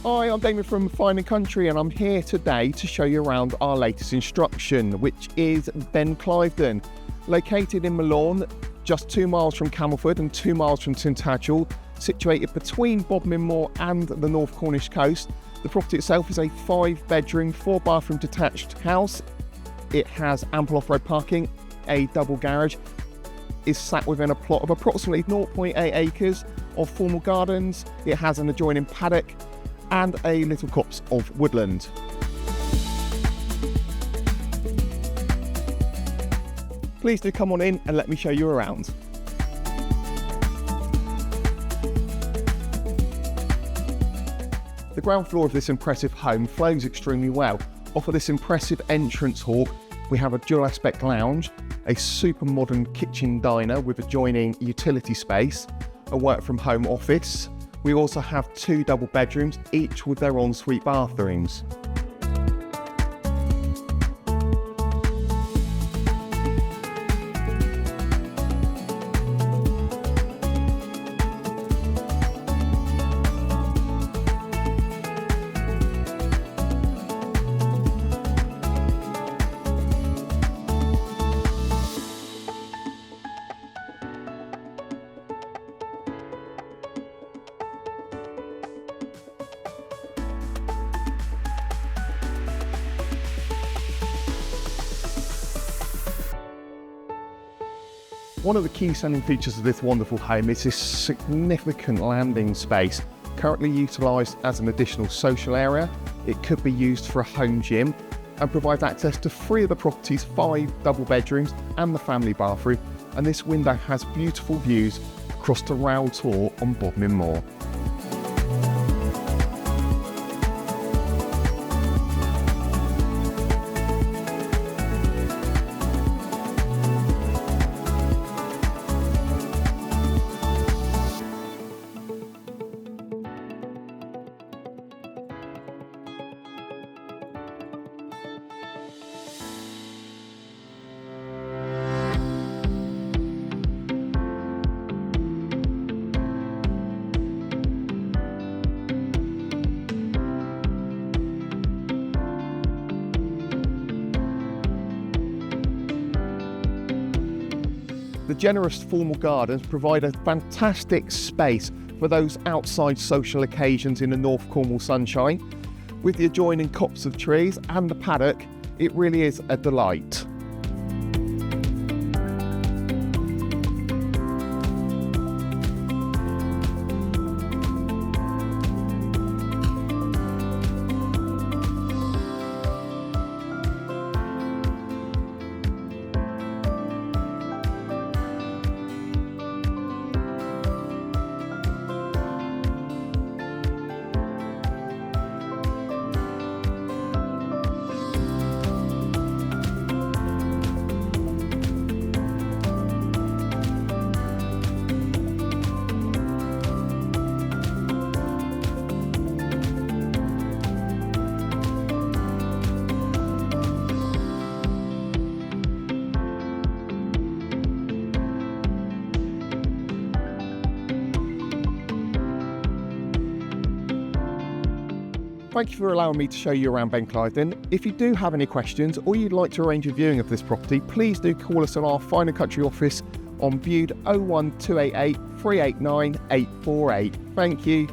Hi, I'm Damien from Fine and Country, and I'm here today to show you around our latest instruction, which is Benclivedan. Located in Malone, just 2 miles from Camelford and 2 miles from Tintagel, situated between Bodmin Moor and the North Cornish coast. The property itself is a 5-bedroom, 4-bathroom detached house. It has ample off-road parking, a double garage, is sat within a plot of approximately 0.8 acres of formal gardens. It has an adjoining paddock and a little copse of woodland. Please do come on in and let me show you around. The ground floor of this impressive home flows extremely well. Off of this impressive entrance hall, we have a dual aspect lounge, a super modern kitchen diner with adjoining utility space, a work from home office. We also have 2 double bedrooms, each with their ensuite bathrooms. One of the key selling features of this wonderful home is this significant landing space, currently utilised as an additional social area. It could be used for a home gym and provides access to 3 of the property's 5 double bedrooms and the family bathroom. And this window has beautiful views across to Rail Tor on Bodmin Moor. The generous formal gardens provide a fantastic space for those outside social occasions in the North Cornwall sunshine. With the adjoining copse of trees and the paddock, it really is a delight. Thank you for allowing me to show you around Benclivedan. If you do have any questions or you'd like to arrange a viewing of this property, please do call us at our Fine and Country office on Bude 01288 389 848. Thank you.